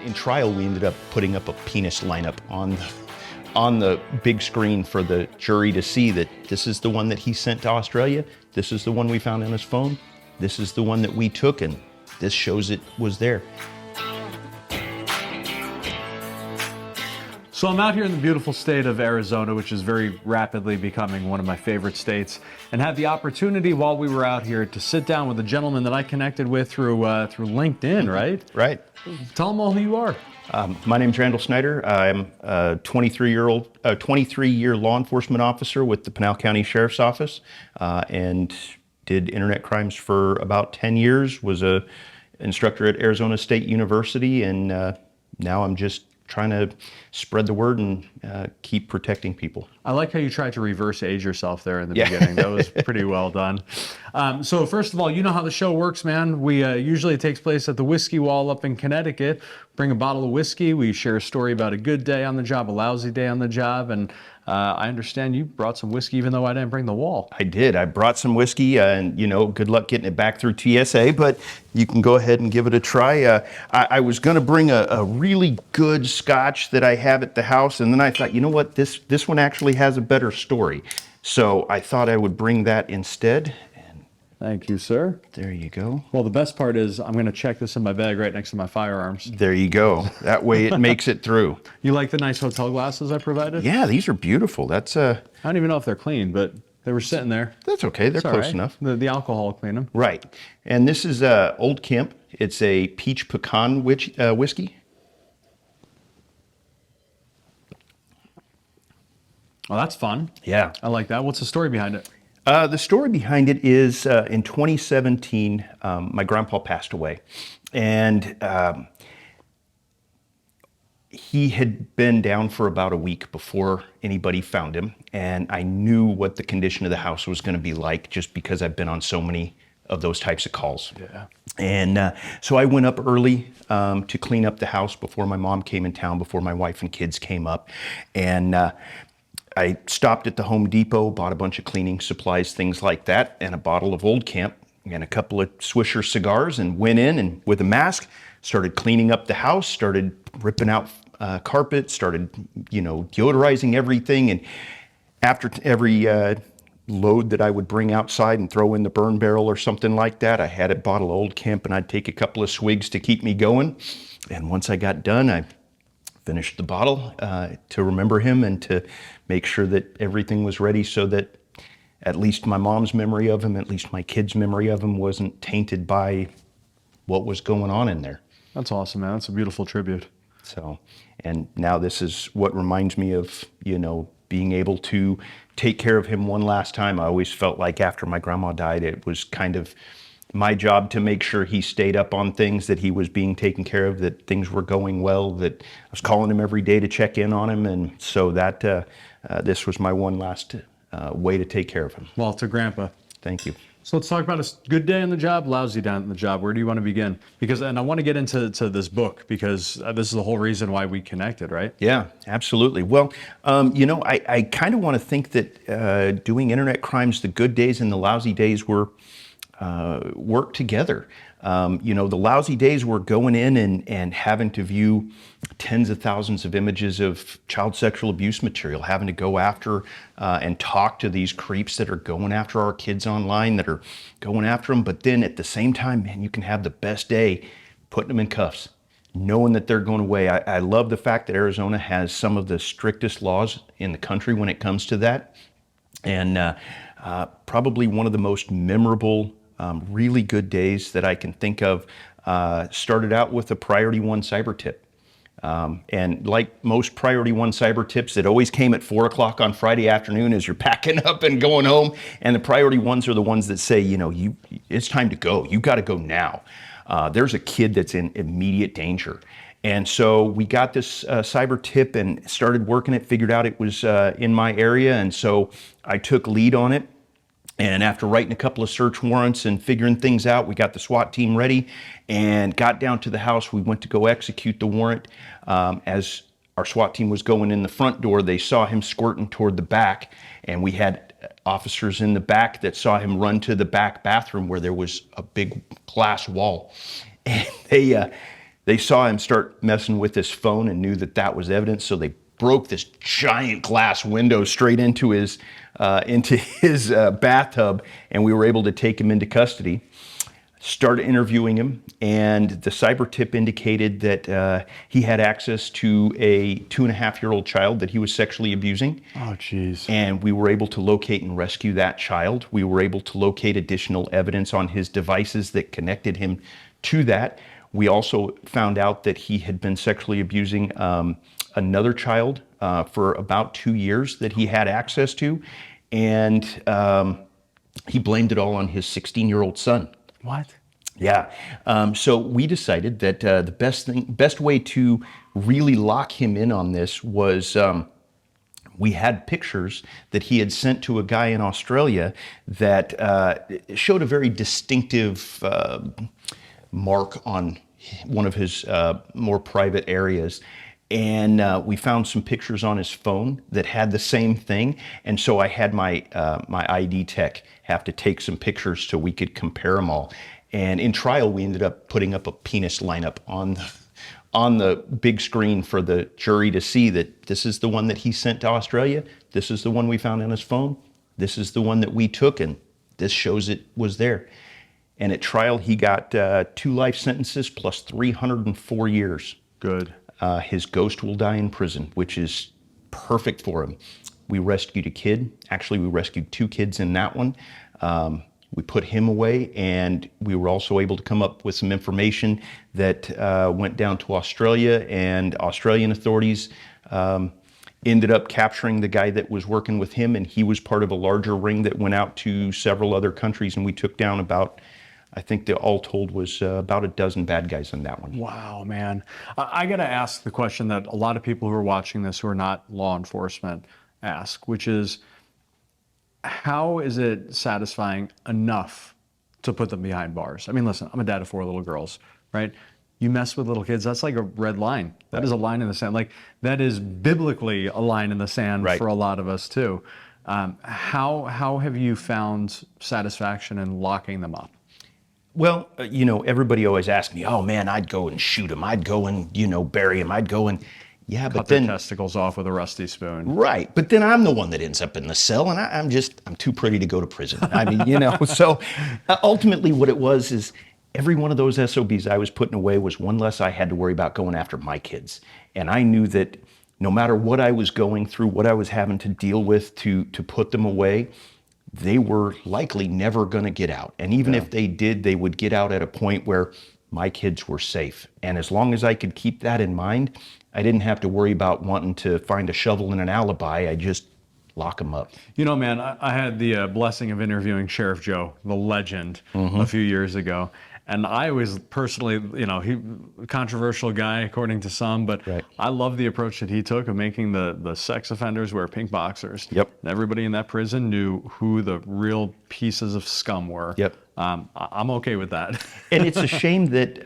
In trial, we ended up putting up a penis lineup on the big screen for the jury to see that this is the one that he sent to Australia, this is the one we found on his phone, this is the one that we took, and this shows it was there. So I'm out here in the beautiful state of Arizona, which is very rapidly becoming one of my favorite states, and had the opportunity while we were out here to sit down with a gentleman that I connected with through LinkedIn, right? Right. Tell them all who you are. My name's Randy Snyder. I'm a 23-year law enforcement officer with the Pinal County Sheriff's Office, and did internet crimes for about 10 years, was a instructor at Arizona State University, and now I'm just trying to spread the word and keep protecting people. I like how you tried to reverse age yourself there in the beginning. That was pretty well done. So first of all, you know how the show works, man. We usually it takes place at the Whiskey Wall up in Connecticut. Bring a bottle of whiskey. We share a story about a good day on the job, a lousy day on the job, and I understand you brought some whiskey even though I didn't bring the wall. I did. I brought some whiskey, and good luck getting it back through TSA, but you can go ahead and give it a try. I was going to bring a really good scotch that I have at the house, and then I thought, you know what, this one actually has a better story. So I thought I would bring that instead. Thank you, sir. There you go. Well, the best part is I'm going to check this in my bag right next to my firearms. There you go. That way it makes it through. You like the nice hotel glasses I provided? Yeah, these are beautiful. That's I don't even know if they're clean, but they were sitting there. That's okay. They're close enough. The alcohol will clean them. Right. And this is Old Kemp. It's a peach pecan whiskey. Oh, that's fun. Yeah. I like that. What's the story behind it? The story behind it is in 2017, my grandpa passed away, and he had been down for about a week before anybody found him, and I knew what the condition of the house was going to be like just because I've been on so many of those types of calls. Yeah. And so I went up early to clean up the house before my mom came in town, before my wife and kids came up, and I stopped at the Home Depot, bought a bunch of cleaning supplies, things like that, and a bottle of Old Kemp and a couple of Swisher cigars, and went in and with a mask, started cleaning up the house, started ripping out carpet, started, deodorizing everything. And after every load that I would bring outside and throw in the burn barrel or something like that, I had a bottle of Old Kemp, and I'd take a couple of swigs to keep me going. And once I got done, I finished the bottle to remember him and to make sure that everything was ready so that at least my mom's memory of him, at least my kids' memory of him wasn't tainted by what was going on in there. That's awesome, man. That's a beautiful tribute. So, and now this is what reminds me of, being able to take care of him one last time. I always felt like after my grandma died, it was kind of my job to make sure he stayed up on things, that he was being taken care of, that things were going well, that I was calling him every day to check in on him. And so that this was my one last way to take care of him. Well, to Grandpa. Thank you. So let's talk about a good day on the job, lousy day on the job. Where do you want to begin? And I want to get into this book because this is the whole reason why we connected, right? Yeah, absolutely. Well, I kind of want to think that doing internet crimes, the good days and the lousy days were work together. The lousy days were going in and having to view tens of thousands of images of child sexual abuse material, having to go after and talk to these creeps that are going after our kids online, that are going after them. But then at the same time, man, you can have the best day putting them in cuffs, knowing that they're going away. I love the fact that Arizona has some of the strictest laws in the country when it comes to that. And probably one of the most memorable really good days that I can think of started out with a Priority 1 cyber tip. And like most Priority 1 cyber tips, it always came at 4 o'clock on Friday afternoon as you're packing up and going home. And the Priority 1s are the ones that say, it's time to go. You got to go now. There's a kid that's in immediate danger. And so we got this cyber tip and started working it, figured out it was in my area. And so I took lead on it. And after writing a couple of search warrants and figuring things out, we got the SWAT team ready and got down to the house. We went to go execute the warrant. As our SWAT team was going in the front door, they saw him squirting toward the back, and we had officers in the back that saw him run to the back bathroom where there was a big glass wall. And They saw him start messing with his phone and knew that that was evidence, so they broke this giant glass window straight into his bathtub, and we were able to take him into custody. Started interviewing him, and the cyber tip indicated that he had access to a 2.5-year-old child that he was sexually abusing. Oh, geez. And we were able to locate and rescue that child. We were able to locate additional evidence on his devices that connected him to that. We also found out that he had been sexually abusing another child for about 2 years that he had access to, and he blamed it all on his 16-year-old son. What? Yeah. So we decided that the best way to really lock him in on this was we had pictures that he had sent to a guy in Australia that showed a very distinctive mark on one of his more private areas. And we found some pictures on his phone that had the same thing. And so I had my ID tech have to take some pictures so we could compare them all. And in trial, we ended up putting up a penis lineup on the big screen for the jury to see that this is the one that he sent to Australia. This is the one we found on his phone. This is the one that we took, and this shows it was there. And at trial, he got 2 life sentences plus 304 years. Good. His ghost will die in prison, which is perfect for him. We rescued a kid. Actually, we rescued 2 kids in that one. We put him away, and we were also able to come up with some information that went down to Australia, and Australian authorities ended up capturing the guy that was working with him, and he was part of a larger ring that went out to several other countries, and we took down about, I think the all told was about a dozen bad guys on that one. Wow, man. I got to ask the question that a lot of people who are watching this who are not law enforcement ask, which is, how is it satisfying enough to put them behind bars? I mean, listen, I'm a dad of 4 little girls, right? You mess with little kids, that's like a red line. That is a line in the sand. Like, that is biblically a line in the sand for a lot of us too. How have you found satisfaction in locking them up? Well, everybody always asks me, oh man, I'd go and shoot him. I'd go and, bury him. I'd go and, yeah, but Cut their testicles off with a rusty spoon. Right. But then I'm the one that ends up in the cell, and I'm too pretty to go to prison. I mean, so ultimately what it was is every one of those SOBs I was putting away was one less I had to worry about going after my kids. And I knew that no matter what I was going through, what I was having to deal with to put them away, they were likely never going to get out. And even if they did, they would get out at a point where my kids were safe. And as long as I could keep that in mind, I didn't have to worry about wanting to find a shovel and an alibi. I just lock them up. Man, I had the blessing of interviewing Sheriff Joe, the legend, a few years ago. And I was personally, he controversial guy according to some, but I love the approach that he took of making the sex offenders wear pink boxers. Yep. And everybody in that prison knew who the real pieces of scum were. Yep. I'm okay with that. And it's a shame that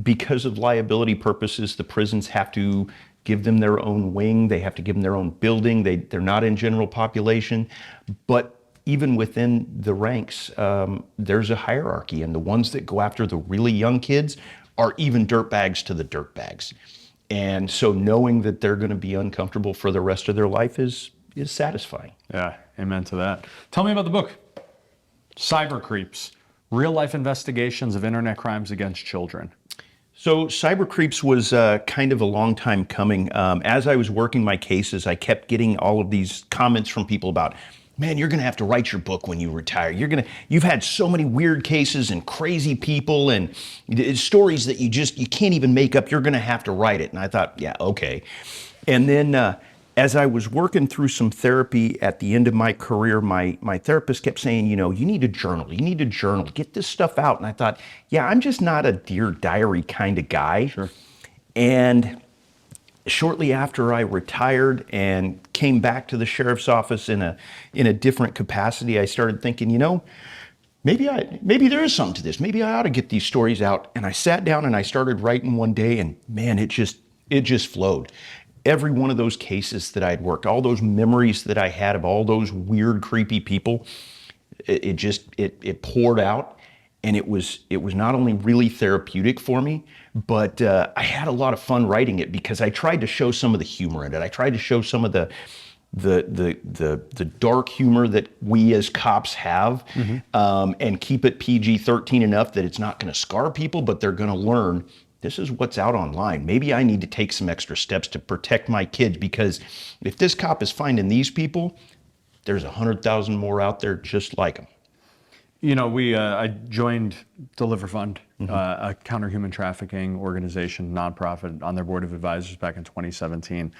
because of liability purposes, the prisons have to give them their own wing. They have to give them their own building. They're not in general population. But even within the ranks, there's a hierarchy, and the ones that go after the really young kids are even dirtbags to the dirtbags. And so knowing that they're going to be uncomfortable for the rest of their life is satisfying. Yeah, amen to that. Tell me about the book, Cyber Creeps, Real Life Investigations of Internet Crimes Against Children. So Cyber Creeps was kind of a long time coming. As I was working my cases, I kept getting all of these comments from people about, man, you're going to have to write your book when you retire. You've had so many weird cases and crazy people and stories that you can't even make up. You're going to have to write it. And I thought, yeah, okay. And then as I was working through some therapy at the end of my career, my therapist kept saying, you need to journal. You need to journal. Get this stuff out. And I thought, yeah, I'm just not a Dear Diary kind of guy. Sure. And shortly after I retired and came back to the sheriff's office in a different capacity, I started thinking, maybe there is something to this. Maybe I ought to get these stories out. And I sat down and I started writing one day, and man, it just flowed. Every one of those cases that I'd worked, all those memories that I had of all those weird, creepy people, it poured out. And it was not only really therapeutic for me, but I had a lot of fun writing it because I tried to show some of the humor in it. I tried to show some of the dark humor that we as cops have, and keep it PG-13 enough that it's not going to scar people, but they're going to learn this is what's out online. Maybe I need to take some extra steps to protect my kids, because if this cop is finding these people, there's 100,000 more out there just like them. You know, I joined Deliver Fund, a counter human trafficking organization, nonprofit, on their board of advisors back in 2017.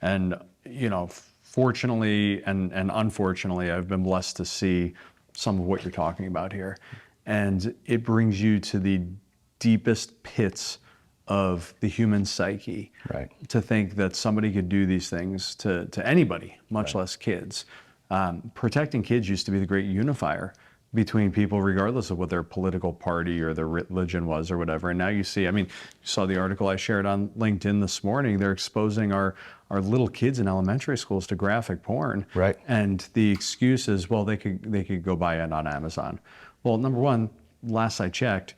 And, you know, fortunately and unfortunately, I've been blessed to see some of what you're talking about here. And it brings you to the deepest pits of the human psyche, Right. to think that somebody could do these things to anybody, much less kids. Protecting kids used to be the great unifier between people, regardless of what their political party or their religion was or whatever. And now you see, I mean, you saw the article I shared on LinkedIn this morning. They're exposing our little kids in elementary schools to graphic porn. Right. And the excuse is, well, they could go buy it on Amazon. Well, number one, last I checked,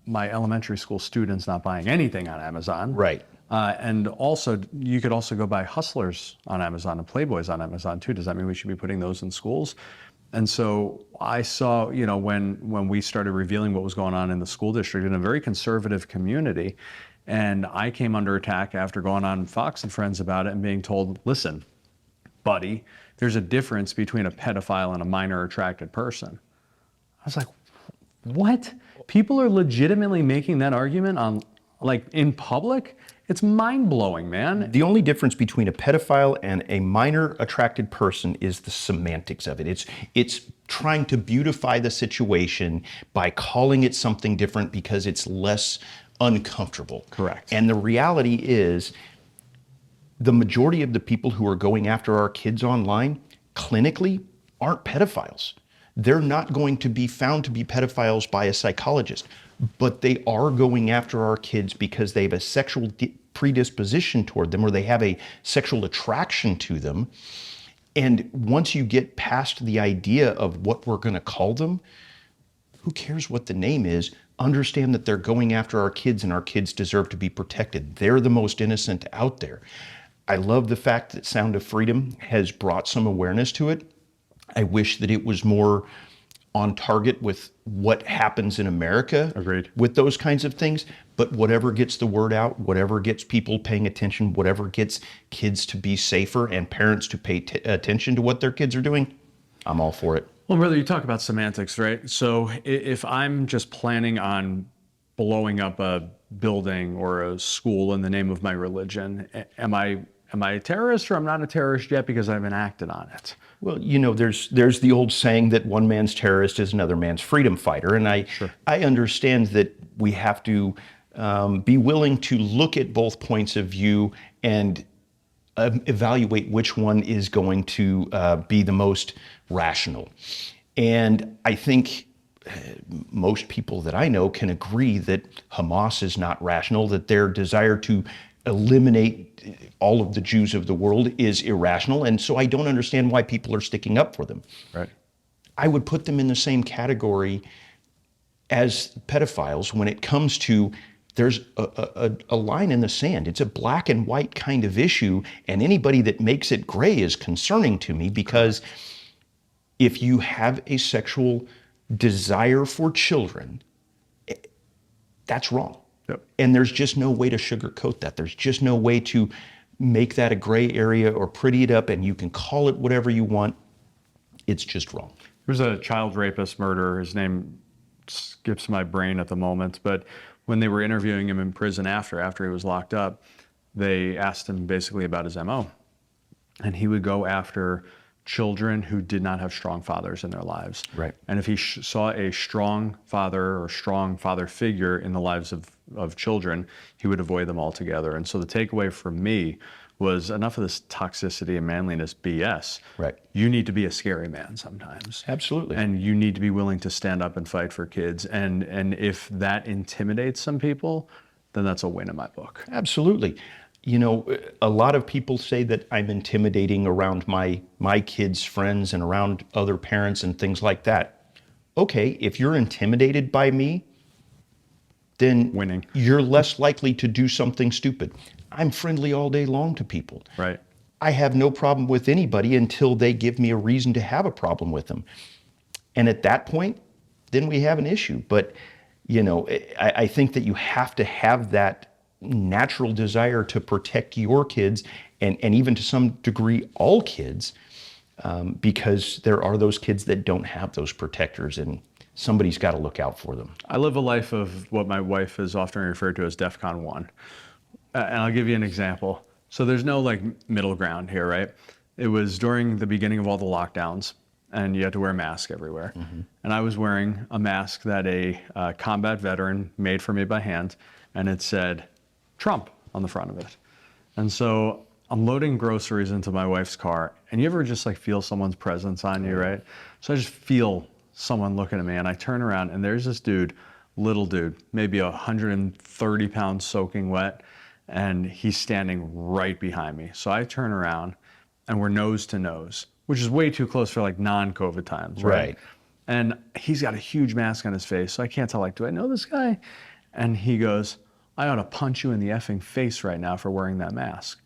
my elementary school students not buying anything on Amazon. Right. And also, you could also go buy Hustlers on Amazon and Playboys on Amazon too. Does that mean we should be putting those in schools? And so I saw, you know, when we started revealing what was going on in the school district in a very conservative community, and I came under attack after going on Fox and Friends about it and being told, listen, buddy, there's a difference between a pedophile and a minor attracted person. I was like, what? People are legitimately making that argument on, like, in public? It's mind-blowing, man. The only difference between a pedophile and a minor attracted person is the semantics of it. It's trying to beautify the situation by calling it something different because it's less uncomfortable. Correct. And the reality is, the majority of the people who are going after our kids online, clinically, aren't pedophiles. They're not going to be found to be pedophiles by a psychologist, but they are going after our kids because they have a sexual predisposition toward them, or they have a sexual attraction to them. And once you get past the idea of what we're going to call them, who cares what the name is? Understand that they're going after our kids, and our kids deserve to be protected. They're the most innocent out there. I love the fact that Sound of Freedom has brought some awareness to it. I wish that it was more on target with what happens in America. Agreed. With those kinds of things. But whatever gets the word out, whatever gets people paying attention, whatever gets kids to be safer and parents to pay attention to what their kids are doing, I'm all for it. Well, brother, you talk about semantics, right? So if I'm just planning on blowing up a building or a school in the name of my religion, am I a terrorist, or I'm not a terrorist yet because I haven't acted on it? Well, you know, there's the old saying that one man's terrorist is another man's freedom fighter. And I understand that we have to be willing to look at both points of view and evaluate which one is going to be the most rational. And I think most people that I know can agree that Hamas is not rational, that their desire to eliminate all of the Jews of the world is irrational. And so I don't understand why people are sticking up for them. Right. I would put them in the same category as pedophiles when it comes to, there's a line in the sand. It's a black and white kind of issue, and anybody that makes it gray is concerning to me, because if you have a sexual desire for children, that's wrong. Yep. And there's just no way to sugarcoat that. There's just no way to make that a gray area or pretty it up, and you can call it whatever you want. It's just wrong. There's a child rapist murderer. His name skips my brain at the moment, but when they were interviewing him in prison after he was locked up, they asked him basically about his MO. And he would go after children who did not have strong fathers in their lives. Right. And if he saw a strong father or strong father figure in the lives of children, he would avoid them altogether. And so the takeaway for me was, enough of this toxicity and manliness BS. Right. You need to be a scary man sometimes. Absolutely. And you need to be willing to stand up and fight for kids. And if that intimidates some people, then that's a win in my book. Absolutely. You know, a lot of people say that I'm intimidating around my kids' friends and around other parents and things like that. okay, if you're intimidated by me, then Winning. you're less likely to do something stupid. I'm friendly all day long to people. Right. I have no problem with anybody until they give me a reason to have a problem with them. And at that point, then we have an issue. But, you know, I think that you have to have that natural desire to protect your kids and even to some degree all kids, because there are those kids that don't have those protectors, and somebody's got to look out for them. I live a life of what my wife has often referred to as DEFCON 1. And I'll give you an example. So there's no like middle ground here, right? It was during the beginning of all the lockdowns, and you had to wear a mask everywhere. And I was wearing a mask that a combat veteran made for me by hand, and it said Trump on the front of it. And so I'm loading groceries into my wife's car, and you ever just like feel someone's presence on you, right? So I just feel someone looking at me, and I turn around, and there's this dude, little dude, maybe 130 pounds soaking wet, and he's standing right behind me. So I turn around, and we're nose to nose, which is way too close for like non-COVID times, right? And he's got a huge mask on his face, so I can't tell, like, do I know this guy? And he goes, I ought to punch you in the effing face right now for wearing that mask.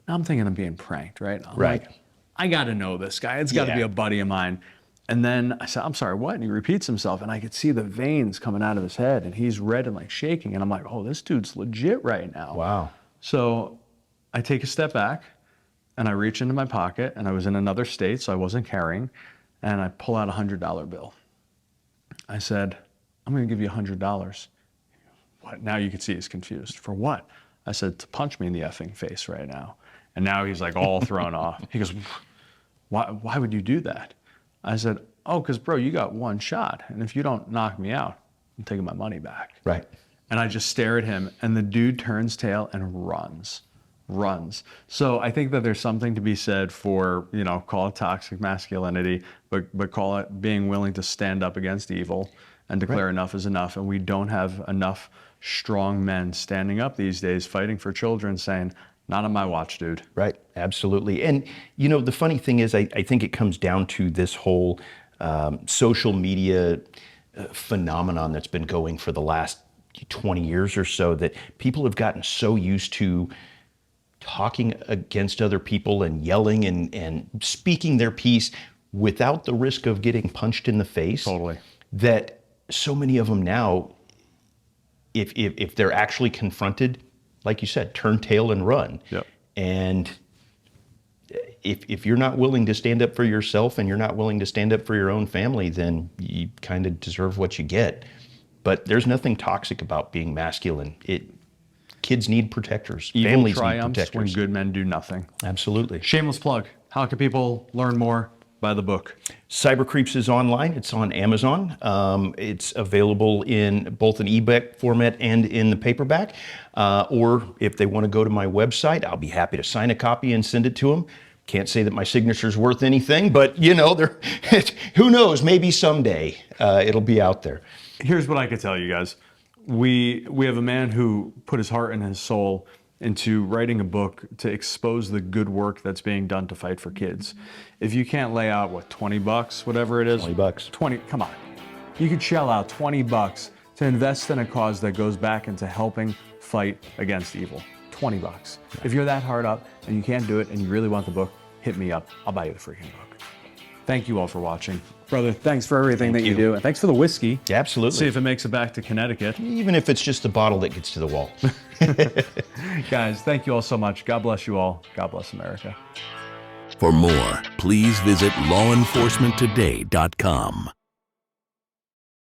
Now I'm thinking I'm being pranked, right? I'm like, I got to know this guy. It's got to be a buddy of mine. And then I said, I'm sorry, what? And he repeats himself, and I could see the veins coming out of his head, and he's red and like shaking. And I'm like, oh, this dude's legit right now. Wow. So I take a step back, and I reach into my pocket, and I was in another state, so I wasn't carrying, and I pull out a $100 bill. I said, I'm going to give you $100. What? Now you can see he's confused. For what? I said, to punch me in the effing face right now. And now he's like all thrown off. He goes, why would you do that? I said, oh, because bro, you got one shot. And if you don't knock me out, I'm taking my money back. Right. And I just stare at him, and the dude turns tail and runs. So I think that there's something to be said for, you know, call it toxic masculinity, but call it being willing to stand up against evil and declare enough is enough. And we don't have enough strong men standing up these days, fighting for children, saying, not on my watch, dude. Right, absolutely. And, you know, the funny thing is, I think it comes down to this whole social media phenomenon that's been going for the last 20 years or so, that people have gotten so used to talking against other people and yelling and speaking their piece without the risk of getting punched in the face. Totally. That so many of them now, if they're actually confronted, like you said, turn tail and run. Yep. And if you're not willing to stand up for yourself and you're not willing to stand up for your own family, then you kind of deserve what you get. But there's nothing toxic about being masculine. Kids need protectors. Evil Families need triumphs protectors. when good men do nothing. Absolutely. Shameless plug. How can people learn more? Buy the book. Cyber Creeps is online. It's on Amazon. It's available in both an ebook format and in the paperback. Or if they want to go to my website, I'll be happy to sign a copy and send it to them. Can't say that my signature's worth anything, but you know, who knows? Maybe someday it'll be out there. Here's what I could tell you guys. We have a man who put his heart and his soul into writing a book to expose the good work that's being done to fight for kids. If you can't lay out, what, $20, whatever it is? $20. Come on. You could shell out $20 to invest in a cause that goes back into helping fight against evil. $20. If you're that hard up and you can't do it and you really want the book, hit me up. I'll buy you the freaking book. Thank you all for watching. Brother, thanks for everything that you do. And thanks for the whiskey. Yeah, absolutely. See if it makes it back to Connecticut. Even if it's just the bottle that gets to the wall. Guys, thank you all so much. God bless you all. God bless America. For more, please visit lawenforcementtoday.com.